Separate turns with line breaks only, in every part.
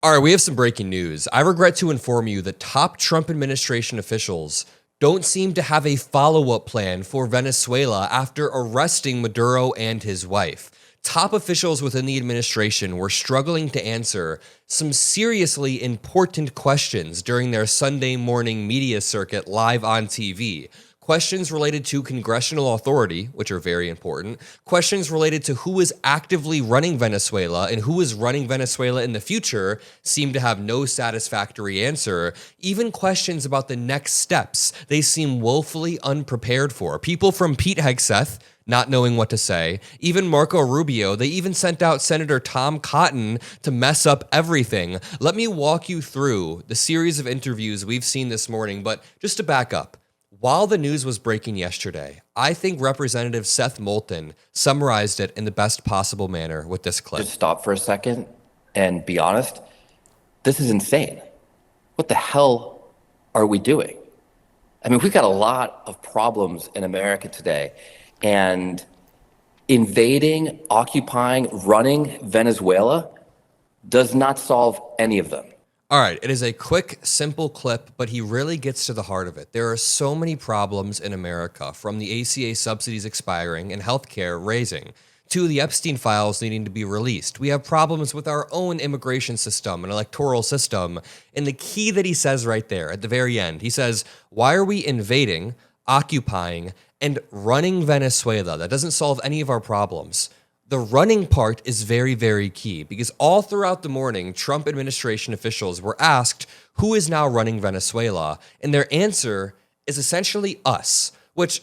All right, we have some breaking news. I regret to inform you that top Trump administration officials don't seem to have a follow-up plan for Venezuela after arresting Maduro and his wife. Top officials within the administration were struggling to answer some seriously important questions during their Sunday morning media circuit live on TV. Questions related to congressional authority, which are very important. Questions related to who is actively running Venezuela and who is running Venezuela in the future seem to have no satisfactory answer. Even questions about the next steps, they seem woefully unprepared for. People from Pete Hegseth not knowing what to say. Even Marco Rubio, they even sent out Senator Tom Cotton to mess up everything. Let me walk you through the series of interviews we've seen this morning, but just to back up. While the news was breaking yesterday, I think Representative Seth Moulton summarized it in the best possible manner with this clip.
Just stop for a second and be honest. This is insane. What the hell are we doing? I mean, we've got a lot of problems in America today, and invading, occupying, running Venezuela does not solve any of them.
All right, it is a quick, simple clip, but he really gets to the heart of it. There are so many problems in America, from the ACA subsidies expiring and healthcare raising, to the Epstein files needing to be released. We have problems with our own immigration system and electoral system. And the key that he says right there at the very end, he says, why are we invading, occupying, and running Venezuela? That doesn't solve any of our problems. The running part is very, very key, because all throughout the morning, Trump administration officials were asked who is now running Venezuela, and their answer is essentially us, which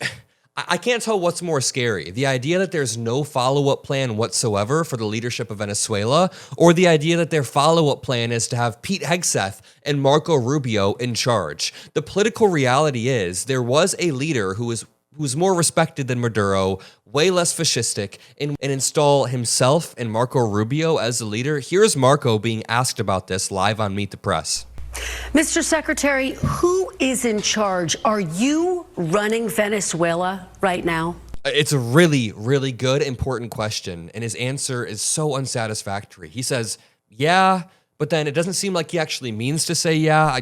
I can't tell what's more scary. The idea that there's no follow-up plan whatsoever for the leadership of Venezuela, or the idea that their follow-up plan is to have Pete Hegseth and Marco Rubio in charge. The political reality is there was a leader who's more respected than Maduro, way less fascistic, and install himself and Marco Rubio as the leader. Here's Marco being asked about this live on Meet the Press.
Mr. Secretary, who is in charge? Are you running Venezuela right now?
It's a really, really good, important question, and his answer is so unsatisfactory. He says, yeah, but then it doesn't seem like he actually means to say yeah.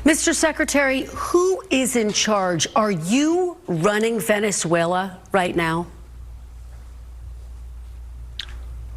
Mr. Secretary, who is in charge? Are you running Venezuela right now?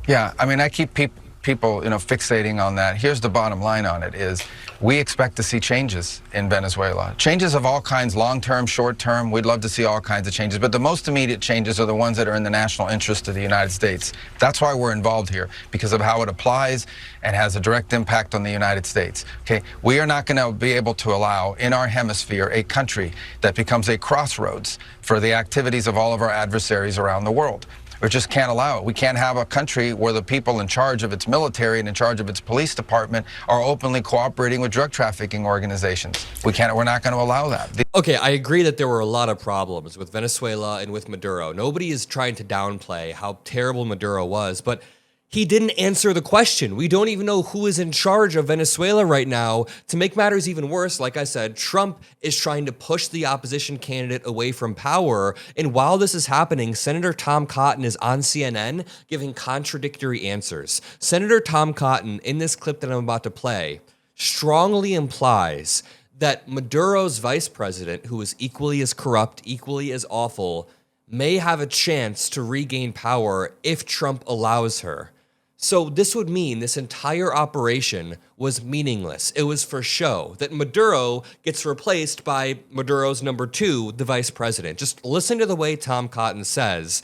Yeah, I mean, I keep people, fixating on that. Here's the bottom line on it is we expect to see changes in Venezuela. Changes of all kinds, long-term, short-term. We'd love to see all kinds of changes, but the most immediate changes are the ones that are in the national interest of the United States. That's why we're involved here, because of how it applies and has a direct impact on the United States. Okay, we are not going to be able to allow in our hemisphere a country that becomes a crossroads for the activities of all of our adversaries around the world. We just can't allow it. We can't have a country where the people in charge of its military and in charge of its police department are openly cooperating with drug trafficking organizations. We're not going to allow that.
Okay, I agree that there were a lot of problems with Venezuela and with Maduro. Nobody is trying to downplay how terrible Maduro was, but he didn't answer the question. We don't even know who is in charge of Venezuela right now. To make matters even worse, like I said, Trump is trying to push the opposition candidate away from power. And while this is happening, Senator Tom Cotton is on CNN giving contradictory answers. Senator Tom Cotton, in this clip that I'm about to play, strongly implies that Maduro's vice president, who is equally as corrupt, equally as awful, may have a chance to regain power if Trump allows her. So this would mean this entire operation was meaningless. It was for show, that Maduro gets replaced by Maduro's number two, the vice president. Just listen to the way Tom Cotton says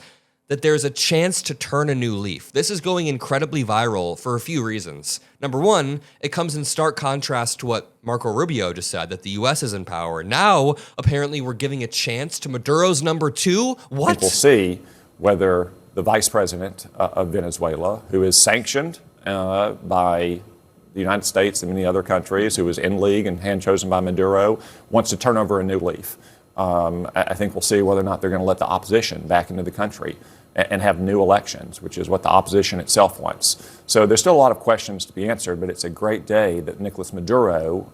that there's a chance to turn a new leaf. This is going incredibly viral for a few reasons. Number one, it comes in stark contrast to what Marco Rubio just said, that the U.S. is in power. Now, apparently, we're giving a chance to Maduro's number two? What?
We'll see whether the vice president of Venezuela, who is sanctioned by the United States and many other countries, who is in league and hand-chosen by Maduro, wants to turn over a new leaf. I think we'll see whether or not they're going to let the opposition back into the country and have new elections, which is what the opposition itself wants. So there's still a lot of questions to be answered, but it's a great day that Nicolas Maduro,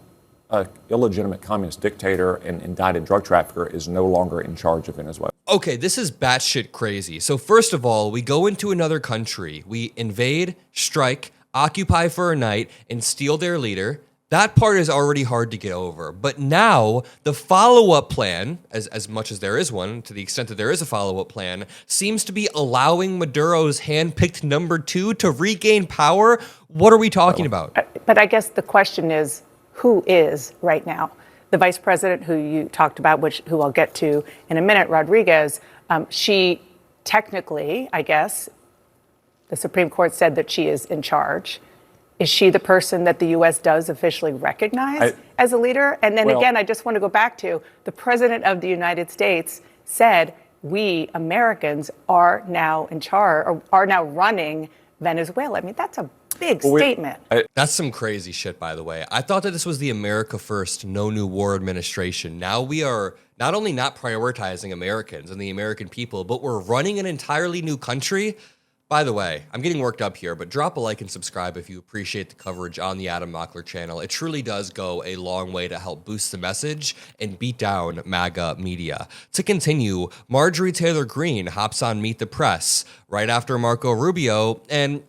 an illegitimate communist dictator and indicted drug trafficker, is no longer in charge of Venezuela.
Okay, this is batshit crazy. So first of all, we go into another country. We invade, strike, occupy for a night, and steal their leader. That part is already hard to get over. But now the follow-up plan, as much as there is one, to the extent that there is a follow-up plan, seems to be allowing Maduro's hand-picked number 2 to regain power. What are we talking about?
But I guess the question is, who is right now? The vice president who you talked about, who I'll get to in a minute, Rodriguez, she technically, I guess, the Supreme Court said that she is in charge. Is she the person that the U.S. does officially recognize as a leader? And then again, I just want to go back to the president of the United States said, we Americans are now in charge, or are now running Venezuela. I mean, that's a big statement.
That's some crazy shit, by the way. I thought that this was the America First, No New War administration. Now we are not only not prioritizing Americans and the American people, but we're running an entirely new country. By the way, I'm getting worked up here, but drop a like and subscribe if you appreciate the coverage on the Adam Mockler channel. It truly does go a long way to help boost the message and beat down MAGA media. To continue, Marjorie Taylor Greene hops on Meet the Press right after Marco Rubio, and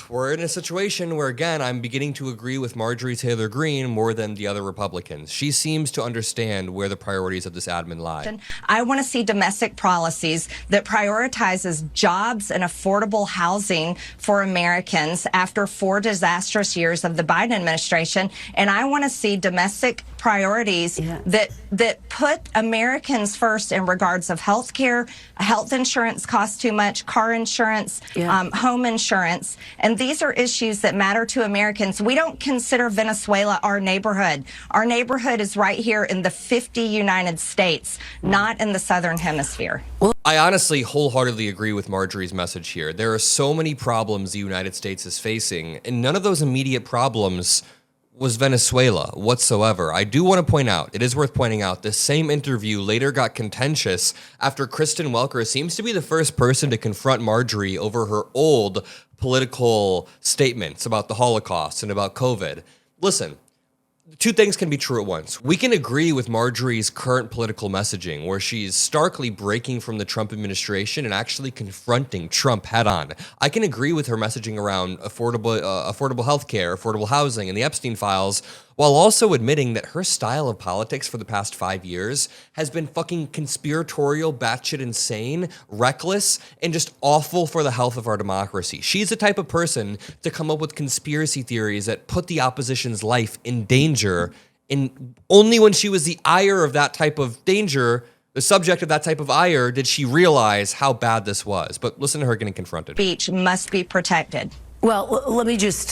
we're in a situation where, again, I'm beginning to agree with Marjorie Taylor Greene more than the other Republicans. She seems to understand where the priorities of this admin lie.
I want to see domestic policies that prioritizes jobs and affordable housing for Americans after 4 disastrous years of the Biden administration. And I want to see domestic priorities that put Americans first in regards of health care. Health insurance costs too much, car insurance, home insurance. And these are issues that matter to Americans. We don't consider Venezuela our neighborhood. Our neighborhood is right here in the 50 United States, not in the Southern Hemisphere.
I honestly wholeheartedly agree with Marjorie's message here. There are so many problems the United States is facing, and none of those immediate problems was Venezuela whatsoever. I do want to point out, it is worth pointing out, this same interview later got contentious after Kristen Welker seems to be the first person to confront Marjorie over her old political statements about the Holocaust and about COVID. Listen, two things can be true at once. We can agree with Marjorie's current political messaging, where she's starkly breaking from the Trump administration and actually confronting Trump head on. I can agree with her messaging around affordable health care, affordable housing, and the Epstein files, while also admitting that her style of politics for the past 5 years has been fucking conspiratorial, batshit insane, reckless, and just awful for the health of our democracy. She's the type of person to come up with conspiracy theories that put the opposition's life in danger, and only when she was the ire of that type of danger, the subject of that type of ire, did she realize how bad this was. But listen to her getting confronted.
Speech must be protected.
Well, let me just,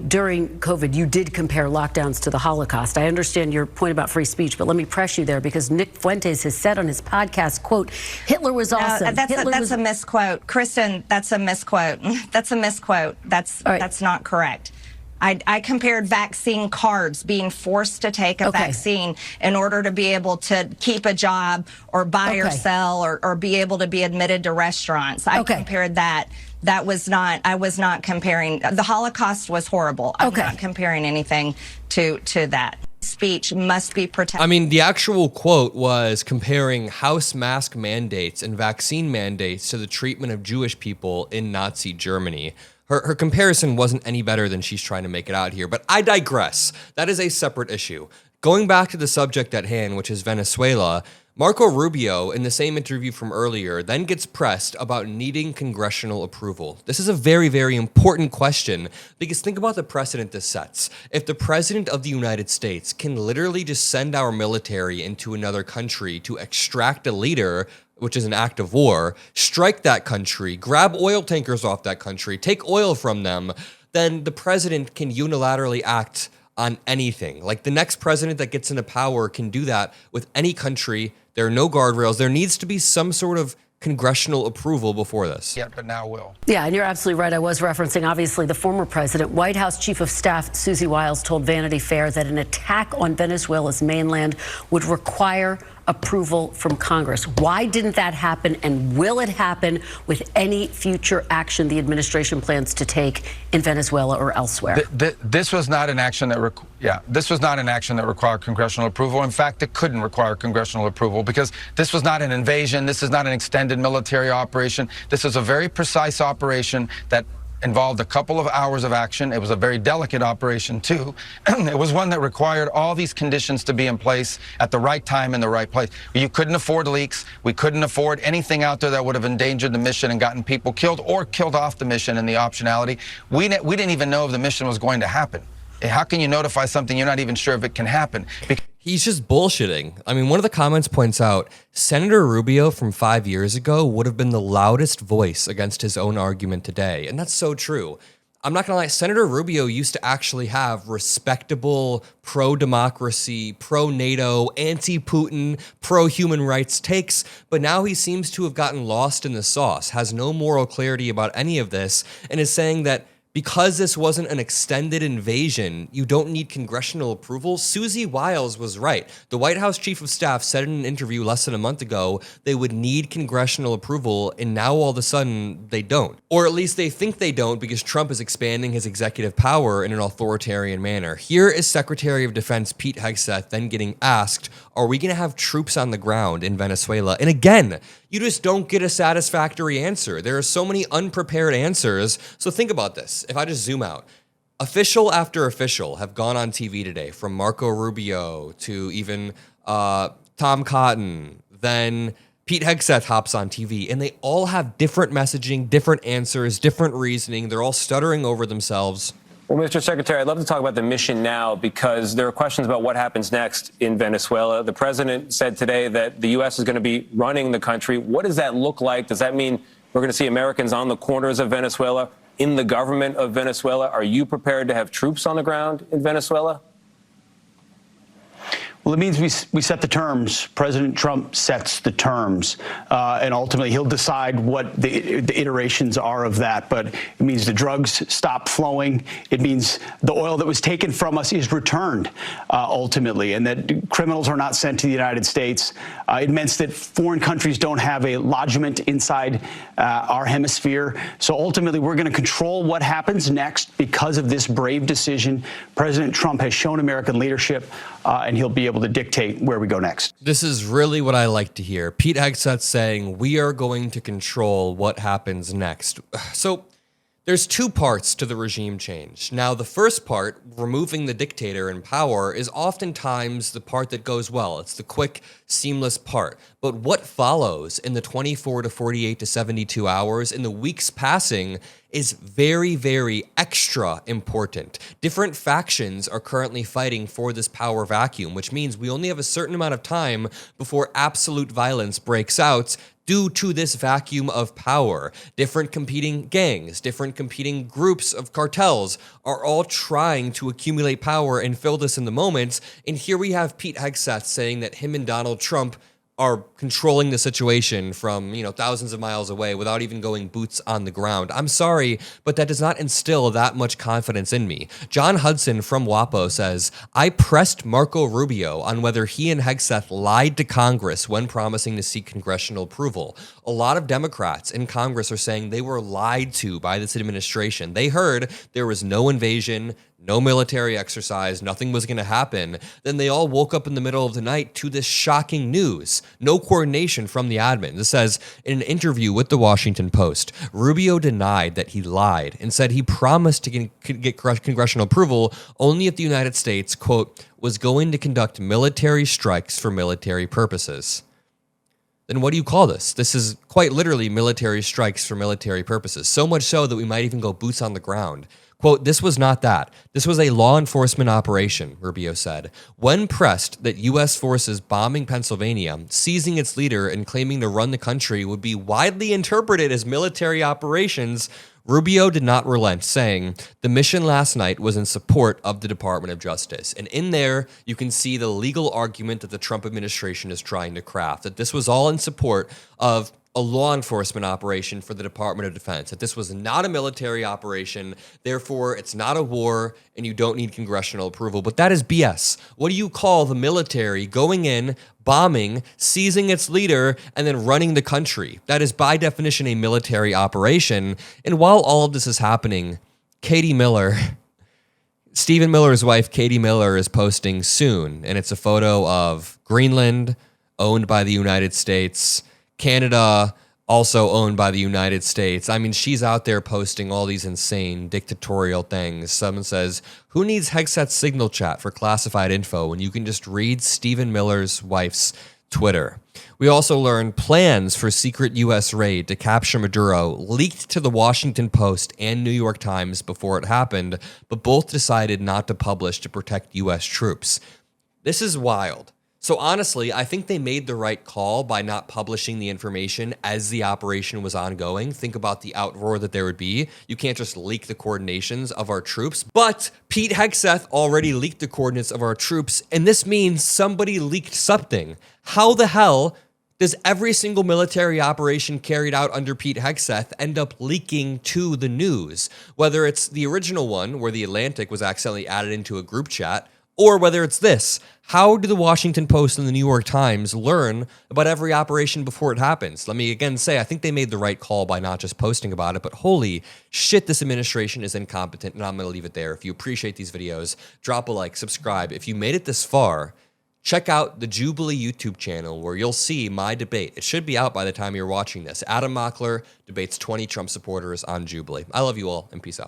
during COVID, you did compare lockdowns to the Holocaust. I understand your point about free speech, but let me press you there, because Nick Fuentes has said on his podcast, quote, Hitler was awesome.
That's a misquote. Kristen, that's a misquote. That's a misquote. That's not correct. I compared vaccine cards, being forced to take a vaccine in order to be able to keep a job or buy or sell or be able to be admitted to restaurants. I compared that. I was not comparing. The Holocaust was horrible. I'm not comparing anything to that. Speech must be protected.
I mean, the actual quote was comparing house mask mandates and vaccine mandates to the treatment of Jewish people in Nazi Germany. Her comparison wasn't any better than she's trying to make it out here, but I digress. That is a separate issue. Going back to the subject at hand, which is Venezuela, Marco Rubio, in the same interview from earlier, then gets pressed about needing congressional approval. This is a very, very important question, because think about the precedent this sets. If the president of the United States can literally just send our military into another country to extract a leader, which is an act of war, strike that country, grab oil tankers off that country, take oil from them, then the president can unilaterally act on anything. Like, the next president that gets into power can do that with any country. There are no guardrails. There needs to be some sort of congressional approval before this.
Yeah, but now will.
Yeah, and you're absolutely right. I was referencing, obviously, the former president. White House Chief of Staff Susie Wiles told Vanity Fair that an attack on Venezuela's mainland would require approval from Congress. Why didn't that happen, and will it happen with any future action the administration plans to take in Venezuela or elsewhere?
This was not an action that required congressional approval. In fact, it couldn't require congressional approval, because this was not an invasion. This is not an extended military operation. This is a very precise operation that involved a couple of hours of action. It was a very delicate operation, too. It was one that required all these conditions to be in place at the right time in the right place. You couldn't afford leaks. We couldn't afford anything out there that would have endangered the mission and gotten people killed or killed off the mission and the optionality. We didn't even know if the mission was going to happen. How can you notify something you're not even sure if it can happen?
He's just bullshitting. I mean, one of the comments points out Senator Rubio from 5 years ago would have been the loudest voice against his own argument today. And that's so true. I'm not going to lie. Senator Rubio used to actually have respectable pro-democracy, pro-NATO, anti-Putin, pro-human rights takes. But now he seems to have gotten lost in the sauce, has no moral clarity about any of this, and is saying that because this wasn't an extended invasion, you don't need congressional approval. Susie Wiles was right. The White House Chief of Staff said in an interview less than a month ago they would need congressional approval, and now all of a sudden they don't. Or at least they think they don't because Trump is expanding his executive power in an authoritarian manner. Here is Secretary of Defense Pete Hegseth then getting asked, are we going to have troops on the ground in Venezuela? And again, you just don't get a satisfactory answer. There are so many unprepared answers. So think about this. If I just zoom out, official after official have gone on TV today, from Marco Rubio to even Tom Cotton, then Pete Hegseth hops on TV, and they all have different messaging, different answers, different reasoning. They're all stuttering over themselves.
Well, Mr. Secretary, I'd love to talk about the mission now because there are questions about what happens next in Venezuela. The president said today that the U.S. is going to be running the country. What does that look like? Does that mean we're going to see Americans on the corners of Venezuela, in the government of Venezuela? Are you prepared to have troops on the ground in Venezuela?
Well, it means we set the terms. President Trump sets the terms, and ultimately he'll decide what the iterations are of that. But it means the drugs stop flowing. It means the oil that was taken from us is returned ultimately, and that criminals are not sent to the United States. It means that foreign countries don't have a lodgment inside our hemisphere. So ultimately, we're going to control what happens next because of this brave decision. President Trump has shown American leadership, and he'll be able to dictate where we go next.
This is really what I like to hear. Pete Hegseth saying, we are going to control what happens next. So there's two parts to the regime change. Now, the first part, removing the dictator in power, is oftentimes the part that goes well. It's the quick, seamless part. But what follows in the 24 to 48 to 72 hours, in the weeks passing, is very, very extra important. Different factions are currently fighting for this power vacuum, which means we only have a certain amount of time before absolute violence breaks out due to this vacuum of power. Different competing gangs, different competing groups of cartels are all trying to accumulate power and fill this in the moment. And here we have Pete Hegseth saying that him and Donald Trump are controlling the situation from, thousands of miles away without even going boots on the ground. I'm sorry, but that does not instill that much confidence in me. John Hudson from WAPO says, I pressed Marco Rubio on whether he and Hegseth lied to Congress when promising to seek congressional approval. A lot of Democrats in Congress are saying they were lied to by this administration. They heard there was no invasion, no military exercise, nothing was going to happen. Then they all woke up in the middle of the night to this shocking news. No coordination from the admin. This says, in an interview with the Washington Post, Rubio denied that he lied and said he promised to get congressional approval only if the United States, quote, was going to conduct military strikes for military purposes. Then what do you call this? This is quite literally military strikes for military purposes. So much so that we might even go boots on the ground. Quote, this was not that. This was a law enforcement operation, Rubio said. When pressed that U.S. forces bombing Pennsylvania, seizing its leader, and claiming to run the country would be widely interpreted as military operations, Rubio did not relent, saying the mission last night was in support of the Department of Justice. And in there, you can see the legal argument that the Trump administration is trying to craft, that this was all in support of a law enforcement operation for the Department of Defense, that this was not a military operation, therefore it's not a war, and you don't need congressional approval. But that is BS. What do you call the military going in, bombing, seizing its leader, and then running the country? That is by definition a military operation. And while all of this is happening, Katie Miller, Stephen Miller's wife, Katie Miller, is posting soon, and it's a photo of Greenland, owned by the United States, Canada, also owned by the United States. I mean, she's out there posting all these insane dictatorial things. Someone says, who needs Hegseth's signal chat for classified info when you can just read Stephen Miller's wife's Twitter? We also learned plans for secret U.S. raid to capture Maduro leaked to the Washington Post and New York Times before it happened, but both decided not to publish to protect U.S. troops. This is wild. So honestly, I think they made the right call by not publishing the information as the operation was ongoing. Think about the outroar that there would be. You can't just leak the coordinations of our troops. But Pete Hegseth already leaked the coordinates of our troops, and this means somebody leaked something. How the hell does every single military operation carried out under Pete Hegseth end up leaking to the news? Whether it's the original one where the Atlantic was accidentally added into a group chat, or whether it's this. How do the Washington Post and the New York Times learn about every operation before it happens? Let me again say, I think they made the right call by not just posting about it, but holy shit, this administration is incompetent, and I'm going to leave it there. If you appreciate these videos, drop a like, subscribe. If you made it this far, check out the Jubilee YouTube channel where you'll see my debate. It should be out by the time you're watching this. Adam Mockler debates 20 Trump supporters on Jubilee. I love you all, and peace out.